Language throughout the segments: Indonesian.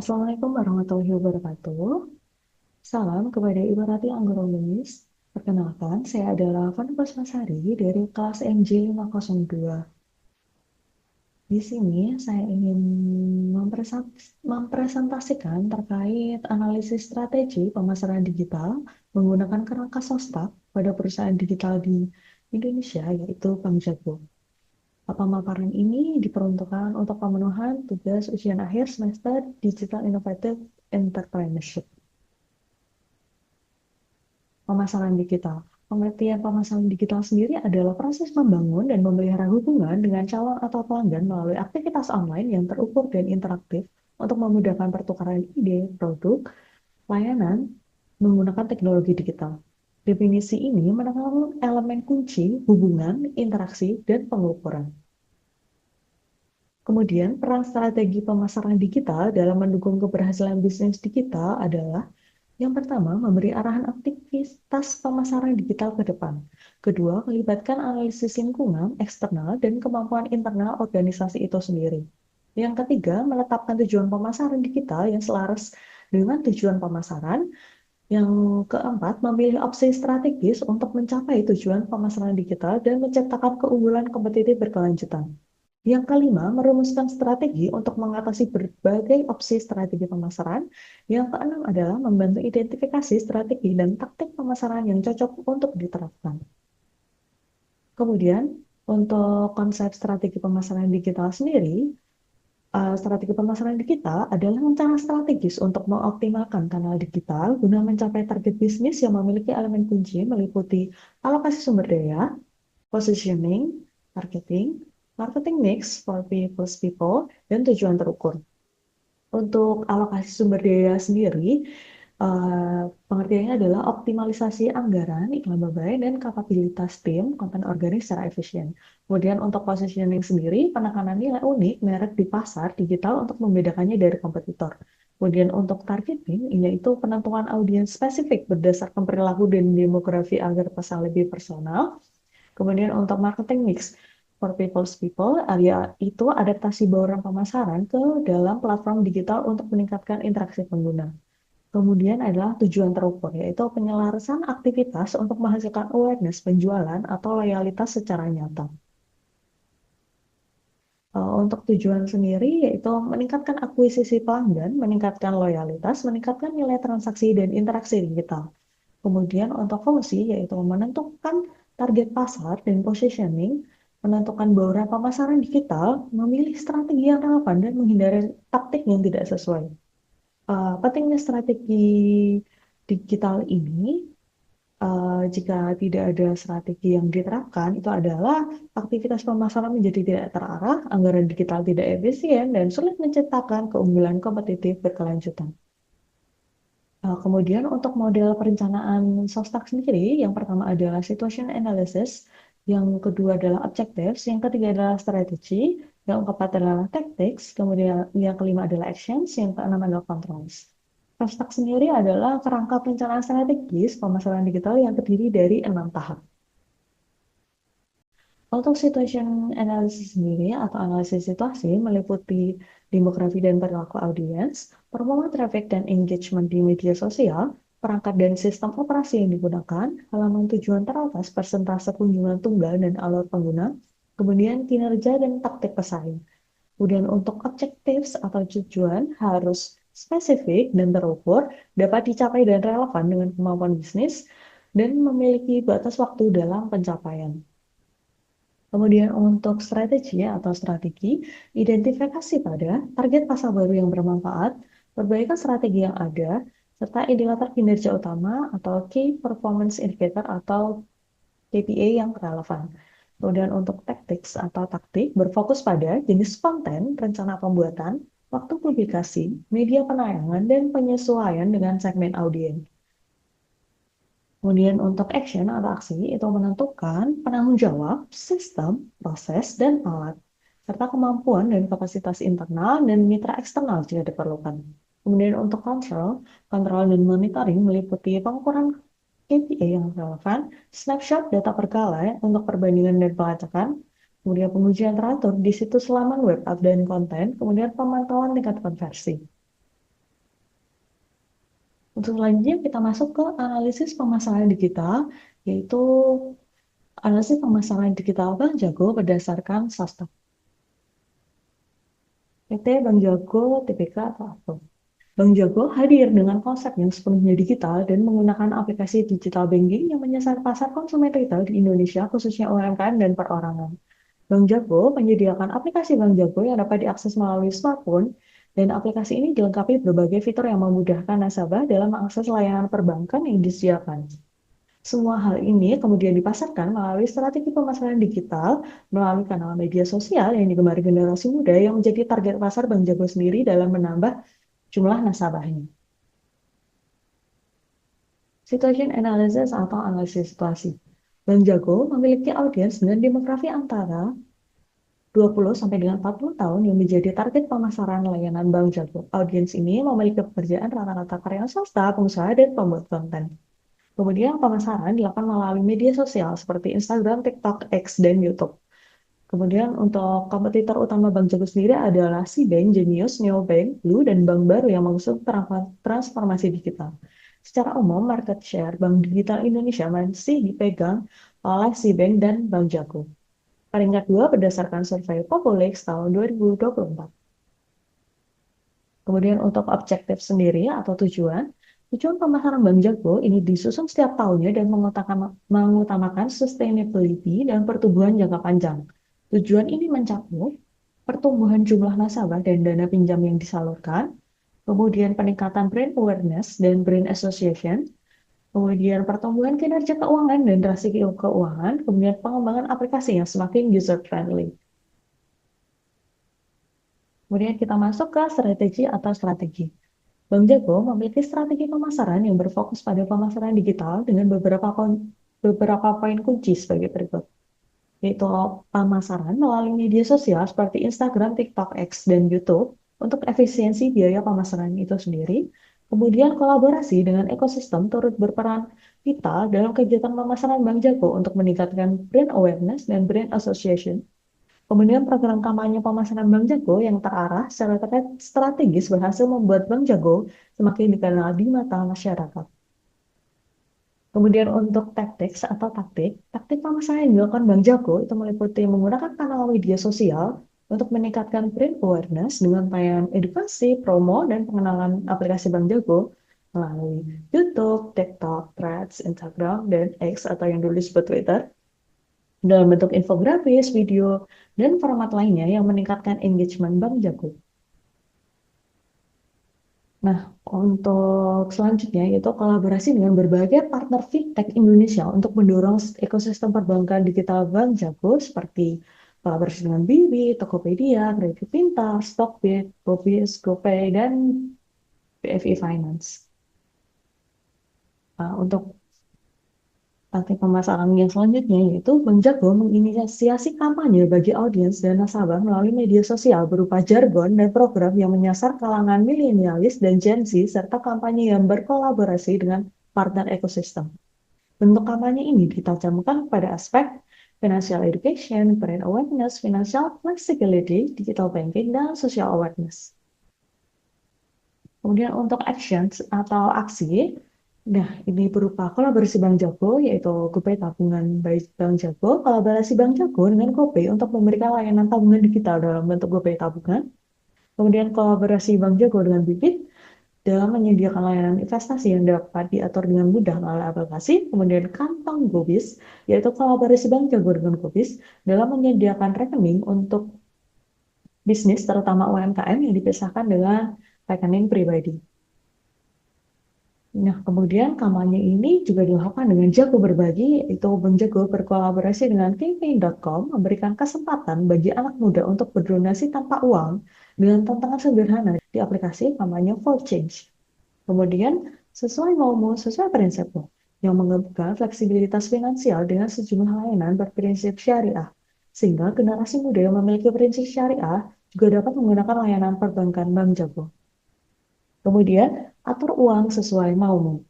Assalamualaikum warahmatullahi wabarakatuh. Salam kepada Ibu Rati Anggronis. Perkenalkan, saya adalah Fani Pasmasari dari kelas MJ502. Di sini saya ingin mempresentasikan terkait analisis strategi pemasaran digital menggunakan kerangka Sostak pada perusahaan digital di Indonesia, yaitu Bank Jago. Pemaparan ini diperuntukkan untuk pemenuhan tugas ujian akhir semester Digital Innovative Entrepreneurship. Pemasaran digital. Pengertian pemasaran digital sendiri adalah proses membangun dan memelihara hubungan dengan calon atau pelanggan melalui aktivitas online yang terukur dan interaktif untuk memudahkan pertukaran ide, produk, layanan menggunakan teknologi digital. Definisi ini menekankan elemen kunci, hubungan, interaksi, dan pengukuran. Kemudian, peran strategi pemasaran digital dalam mendukung keberhasilan bisnis digital adalah yang pertama, memberi arahan aktivitas pemasaran digital ke depan. Kedua, melibatkan analisis lingkungan, eksternal, dan kemampuan internal organisasi itu sendiri. Yang ketiga, menetapkan tujuan pemasaran digital yang selaras dengan tujuan pemasaran. Yang keempat, memilih opsi strategis untuk mencapai tujuan pemasaran digital dan menciptakan keunggulan kompetitif berkelanjutan. Yang kelima, merumuskan strategi untuk mengatasi berbagai opsi strategi pemasaran. Yang keenam adalah membantu identifikasi strategi dan taktik pemasaran yang cocok untuk diterapkan. Kemudian, untuk konsep strategi pemasaran digital sendiri, strategi pemasaran digital adalah rencana strategis untuk mengoptimalkan kanal digital guna mencapai target bisnis yang memiliki elemen kunci meliputi alokasi sumber daya, positioning, targeting, marketing mix for people's people, dan tujuan terukur. Untuk alokasi sumber daya sendiri, pengertiannya adalah optimalisasi anggaran, iklan babai, dan kapabilitas tim konten organik secara efisien. Kemudian untuk positioning sendiri, penekanan nilai unik merek di pasar digital untuk membedakannya dari kompetitor. Kemudian untuk targeting, yaitu penentuan audiens spesifik berdasarkan perilaku dan demografi agar pesan lebih personal. Kemudian untuk marketing mix for people's people, area itu adaptasi bauran pemasaran ke dalam platform digital untuk meningkatkan interaksi pengguna. Kemudian adalah tujuan terukur, yaitu penyelarasan aktivitas untuk menghasilkan awareness penjualan atau loyalitas secara nyata. Untuk tujuan sendiri yaitu meningkatkan akuisisi pelanggan, meningkatkan loyalitas, meningkatkan nilai transaksi dan interaksi digital. Kemudian untuk fungsi yaitu menentukan target pasar dan positioning, menentukan bauran pemasaran digital, memilih strategi yang relevan dan menghindari taktik yang tidak sesuai. Pentingnya strategi digital ini, jika tidak ada strategi yang diterapkan, itu adalah aktivitas pemasaran menjadi tidak terarah, anggaran digital tidak efisien, dan sulit menciptakan keunggulan kompetitif berkelanjutan. Kemudian untuk model perencanaan Sostak sendiri, yang pertama adalah situation analysis, yang kedua adalah objectives, yang ketiga adalah strategi, yang keempat adalah tactics, kemudian yang kelima adalah actions, yang keenam adalah controls. Sostak sendiri adalah kerangka perencanaan strategis pemasaran digital yang terdiri dari 6 tahap. Untuk situation analysis sendiri atau analisis situasi meliputi demografi dan perilaku audiens, performa traffic dan engagement di media sosial, perangkat dan sistem operasi yang digunakan, halaman tujuan teratas, persentase kunjungan tunggal dan alur pengguna, kemudian kinerja dan taktik pesaing. Kemudian untuk objectives atau tujuan harus spesifik dan terukur, dapat dicapai dan relevan dengan kemampuan bisnis, dan memiliki batas waktu dalam pencapaian. Kemudian untuk strategi atau strategi, identifikasi pada target pasar baru yang bermanfaat, perbaikan strategi yang ada, serta indikator kinerja utama atau Key Performance Indicator atau KPI yang relevan. Kemudian untuk tactics atau taktik, berfokus pada jenis konten, rencana pembuatan, waktu publikasi, media penayangan, dan penyesuaian dengan segmen audiens. Kemudian untuk action atau aksi itu menentukan penanggung jawab, sistem, proses, dan alat, serta kemampuan dan kapasitas internal dan mitra eksternal jika diperlukan. Kemudian untuk kontrol dan monitoring meliputi pengukuran KPI yang relevan, snapshot data berkala untuk perbandingan dan pelacakan, kemudian pengujian teratur di situs laman web dan konten, kemudian pemantauan tingkat konversi. Untuk selanjutnya kita masuk ke analisis pemasaran digital, yaitu analisis pemasaran digital Bank Jago berdasarkan SASTA. PT Bank Jago, TPK, atau apa? Bank Jago hadir dengan konsep yang sepenuhnya digital dan menggunakan aplikasi digital banking yang menyasar pasar konsumen retail di Indonesia, khususnya UMKM dan perorangan. Bank Jago menyediakan aplikasi Bank Jago yang dapat diakses melalui smartphone, dan aplikasi ini dilengkapi berbagai fitur yang memudahkan nasabah dalam mengakses layanan perbankan yang disediakan. Semua hal ini kemudian dipasarkan melalui strategi pemasaran digital melalui kanal media sosial yang digemari generasi muda yang menjadi target pasar Bank Jago sendiri dalam menambah jumlah nasabahnya. Situation analysis atau analisis situasi. Bank Jago memiliki audiens dengan demografi antara 20 sampai dengan 40 tahun yang menjadi target pemasaran layanan Bank Jago. Audiens ini memiliki pekerjaan rata-rata karyawan swasta, pengusaha, dan pembuat konten. Kemudian pemasaran dilakukan melalui media sosial seperti Instagram, TikTok, X, dan YouTube. Kemudian untuk kompetitor utama Bank Jago sendiri adalah Cbank, Genius, Neobank, Blue, dan bank baru yang mengusung transformasi digital. Secara umum, market share Bank Digital Indonesia masih dipegang oleh Cbank dan Bank Jago. Peringkat 2 berdasarkan survei Populix tahun 2024. Kemudian untuk objektif sendiri atau tujuan pemasaran Bank Jago ini disusun setiap tahunnya dan mengutamakan sustainability dan pertumbuhan jangka panjang. Tujuan ini mencakup pertumbuhan jumlah nasabah dan dana pinjam yang disalurkan, kemudian peningkatan brand awareness dan brand association, kemudian pertumbuhan kinerja keuangan dan rasio keuangan, kemudian pengembangan aplikasi yang semakin user-friendly. Kemudian kita masuk ke strategi atau strategi. Bank Jago memiliki strategi pemasaran yang berfokus pada pemasaran digital dengan beberapa poin kunci sebagai berikut, yaitu pemasaran melalui media sosial seperti Instagram, TikTok, X, dan YouTube untuk efisiensi biaya pemasaran itu sendiri. Kemudian kolaborasi dengan ekosistem turut berperan vital dalam kegiatan pemasaran Bank Jago untuk meningkatkan brand awareness dan brand association. Kemudian program kampanye pemasaran Bank Jago yang terarah secara strategis berhasil membuat Bank Jago semakin dikenal di mata masyarakat. Kemudian untuk taktik pemasaran yang dilakukan Bank Jago itu meliputi menggunakan kanal media sosial untuk meningkatkan brand awareness dengan tayangan edukasi, promo, dan pengenalan aplikasi Bank Jago melalui YouTube, TikTok, Threads, Instagram, dan X atau yang dulu disebut Twitter, dalam bentuk infografis, video, dan format lainnya yang meningkatkan engagement Bank Jago. Nah, untuk selanjutnya yaitu kolaborasi dengan berbagai partner fintech Indonesia untuk mendorong ekosistem perbankan digital Bank Jago seperti kolaborasi dengan Bibi, Tokopedia, Kredit Pintar, Stockbit, Gobis, GoPay, dan BFI Finance. Nah, untuk taktik pemasaran yang selanjutnya yaitu Bank Jago menginisiasi kampanye bagi audiens dan nasabah melalui media sosial berupa jargon dan program yang menyasar kalangan milenialis dan Gen Z serta kampanye yang berkolaborasi dengan partner ekosistem. Bentuk kampanye ini ditajamkan pada aspek financial education, brand awareness, financial flexibility, digital banking, dan social awareness. Kemudian untuk actions atau aksi, nah ini berupa kolaborasi Bank Jago, yaitu GoPay Tabungan by Bank Jago, kolaborasi Bank Jago dengan GoPay untuk memberikan layanan tabungan digital dalam bentuk GoPay Tabungan. Kemudian kolaborasi Bank Jago dengan Bibit dalam menyediakan layanan investasi yang dapat diatur dengan mudah melalui aplikasi. Kemudian Kantong Gobis, yaitu kolaborasi Bank Jago dengan Gobis dalam menyediakan rekening untuk bisnis terutama UMKM yang dipisahkan dengan rekening pribadi. Nah, kemudian kampanye ini juga dilakukan dengan Jago Berbagi, yaitu Bank Jago berkolaborasi dengan campaign.com memberikan kesempatan bagi anak muda untuk berdonasi tanpa uang dengan tantangan sederhana di aplikasi kampanye For Change. Kemudian, sesuai maumu, sesuai prinsipmu, yang menggabungkan fleksibilitas finansial dengan sejumlah layanan berprinsip syariah, sehingga generasi muda yang memiliki prinsip syariah juga dapat menggunakan layanan perbankan Bank Jago. Kemudian, atur uang sesuai maumu,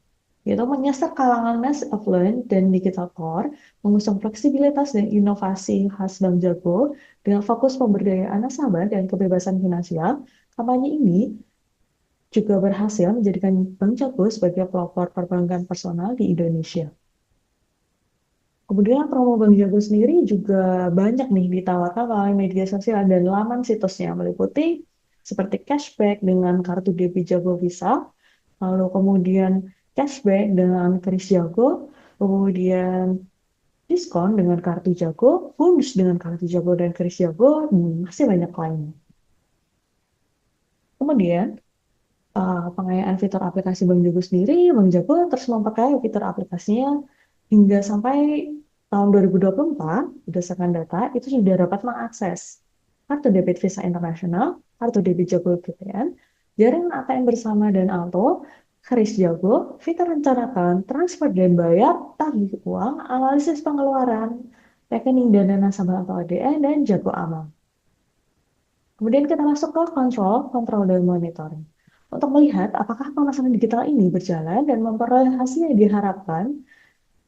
yaitu menyasar kalangan mass affluent dan digital core, mengusung fleksibilitas dan inovasi khas Bank Jago dengan fokus pemberdayaan nasabah dan kebebasan finansial. Kampanye ini juga berhasil menjadikan Bank Jago sebagai pelopor perbankan personal di Indonesia. Kemudian promo Bank Jago sendiri juga banyak nih ditawarkan melalui media sosial dan laman situsnya, meliputi seperti cashback dengan kartu debit Jago Visa, lalu kemudian cashback dengan kris Jago, kemudian diskon dengan kartu Jago, bonus dengan kartu Jago dan kris Jago, dan masih banyak lainnya. Kemudian, pengayaan fitur aplikasi Bank Jago sendiri, Bank Jago terus memperkaya fitur aplikasinya hingga sampai tahun 2024, berdasarkan data, itu sudah dapat mengakses kartu debit Visa Internasional, kartu debit Jago GPN, jaringan ATM bersama dan Alto, kris Jago, fitur rencanakan, transfer dan bayar, tagih uang, analisis pengeluaran, rekening dana nasabah atau ADN, dan Jago Amal. Kemudian kita masuk ke kontrol dan monitoring. Untuk melihat apakah pemasaran digital ini berjalan dan memperoleh hasil yang diharapkan,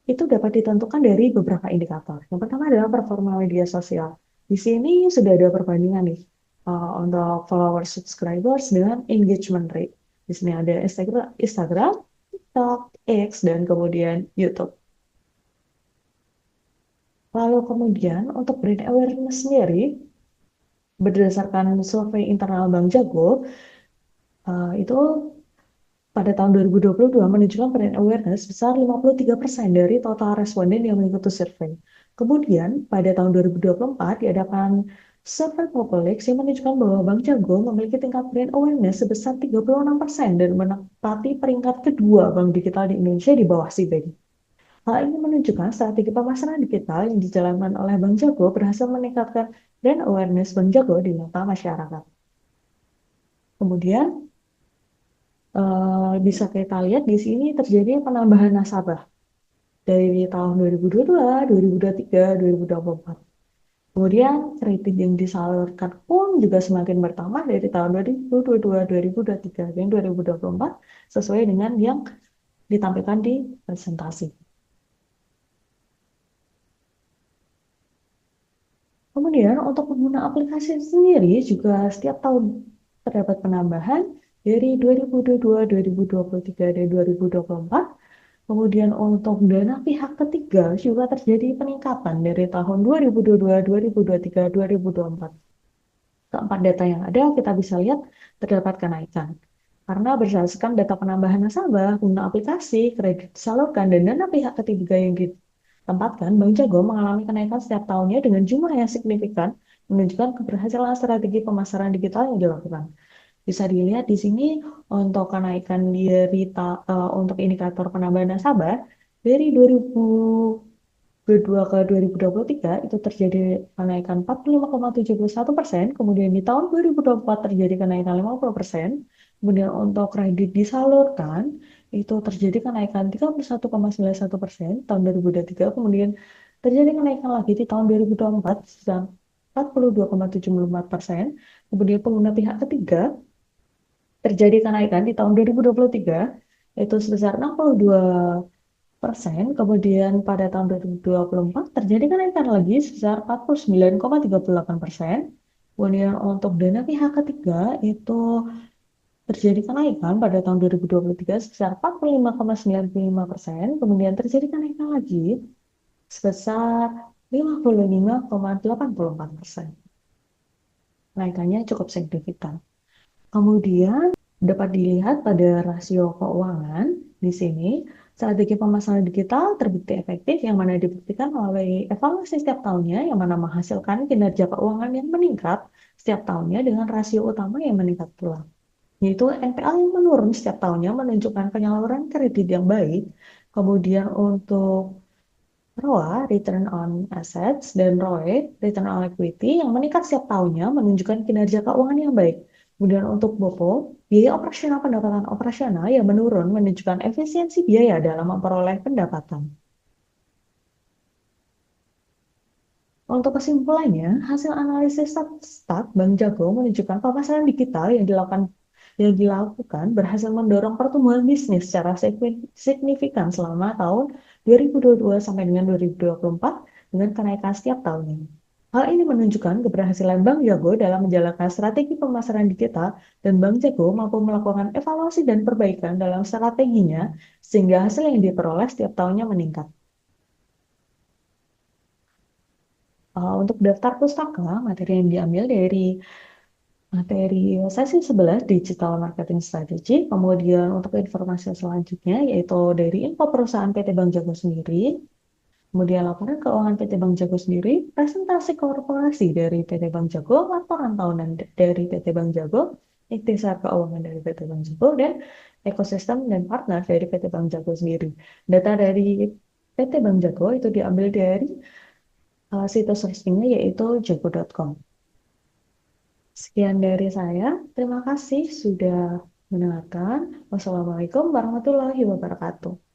itu dapat ditentukan dari beberapa indikator. Yang pertama adalah performa media sosial. Di sini sudah ada perbandingan nih untuk followers, subscribers dengan engagement rate. Di sini ada Instagram, TikTok, X, dan kemudian YouTube. Lalu kemudian untuk brand awareness sendiri, berdasarkan survei internal Bank Jago, itu pada tahun 2022 menunjukkan brand awareness besar 53% dari total responden yang mengikuti survei. Kemudian, pada tahun 2024 diadakan survei Populix yang menunjukkan bahwa Bank Jago memiliki tingkat brand awareness sebesar 36% dan menempati peringkat kedua bank digital di Indonesia di bawah Citibank. Hal ini menunjukkan strategi pemasaran digital yang dijalankan oleh Bank Jago berhasil meningkatkan brand awareness Bank Jago di mata masyarakat. Kemudian, bisa kita lihat di sini terjadi penambahan nasabah dari tahun 2022, 2023, 2024. Kemudian kredit yang disalurkan pun juga semakin bertambah dari tahun 2022, 2023, dan 2024 sesuai dengan yang ditampilkan di presentasi. Kemudian untuk pengguna aplikasi sendiri juga setiap tahun terdapat penambahan dari 2022, 2023, dan 2024. Kemudian untuk dana pihak ketiga juga terjadi peningkatan dari tahun 2022, 2023, 2024. Keempat data yang ada kita bisa lihat terdapat kenaikan. Karena berdasarkan data penambahan nasabah, guna aplikasi, kredit disalurkan, dan dana pihak ketiga yang ditempatkan, Bank Jago mengalami kenaikan setiap tahunnya dengan jumlah yang signifikan, menunjukkan keberhasilan strategi pemasaran digital yang dilakukan. Bisa dilihat di sini untuk kenaikan dari untuk indikator penambahan nasabah dari 2022 ke 2023 itu terjadi kenaikan 45,71%, kemudian di tahun 2024 terjadi kenaikan 50%, kemudian untuk kredit disalurkan itu terjadi kenaikan 31,91% tahun 2023, kemudian terjadi kenaikan lagi di tahun 2024 sebesar 42,74%, kemudian pengguna pihak ketiga terjadi kenaikan di tahun 2023 yaitu sebesar 62%, kemudian pada tahun 2024 terjadi kenaikan lagi sebesar 49,38%. Kemudian untuk dana pihak ketiga itu terjadi kenaikan pada tahun 2023 sebesar 45,95%, kemudian terjadi kenaikan lagi sebesar 55,84%. Kenaikannya cukup signifikan. Kemudian dapat dilihat pada rasio keuangan di sini, strategi pemasaran digital terbukti efektif yang mana dibuktikan melalui evaluasi setiap tahunnya yang mana menghasilkan kinerja keuangan yang meningkat setiap tahunnya dengan rasio utama yang meningkat pula. Yaitu NPL yang menurun setiap tahunnya menunjukkan penyaluran kredit yang baik. Kemudian untuk ROA, Return on Assets, dan ROE, Return on Equity, yang meningkat setiap tahunnya menunjukkan kinerja keuangan yang baik. Kemudian untuk BOPO, biaya operasional pendapatan operasional yang menurun menunjukkan efisiensi biaya dalam memperoleh pendapatan. Untuk kesimpulannya, hasil analisis stat Bank Jago menunjukkan pemasaran digital yang dilakukan berhasil mendorong pertumbuhan bisnis secara signifikan selama tahun 2022 sampai dengan 2024 dengan kenaikan setiap tahunnya. Hal ini menunjukkan keberhasilan Bank Jago dalam menjalankan strategi pemasaran digital dan Bank Jago mampu melakukan evaluasi dan perbaikan dalam strateginya sehingga hasil yang diperoleh setiap tahunnya meningkat. Untuk daftar pustaka, materi yang diambil dari materi sesi 11 Digital Marketing Strategy, kemudian untuk informasi selanjutnya yaitu dari info perusahaan PT Bank Jago sendiri, kemudian laporan keuangan PT Bank Jago sendiri, presentasi korporasi dari PT Bank Jago, laporan tahunan dari PT Bank Jago, ikhtisar keuangan dari PT Bank Jago, dan ekosistem dan partner dari PT Bank Jago sendiri. Data dari PT Bank Jago itu diambil dari situs resminya yaitu jago.com. Sekian dari saya. Terima kasih sudah mendengarkan. Wassalamualaikum warahmatullahi wabarakatuh.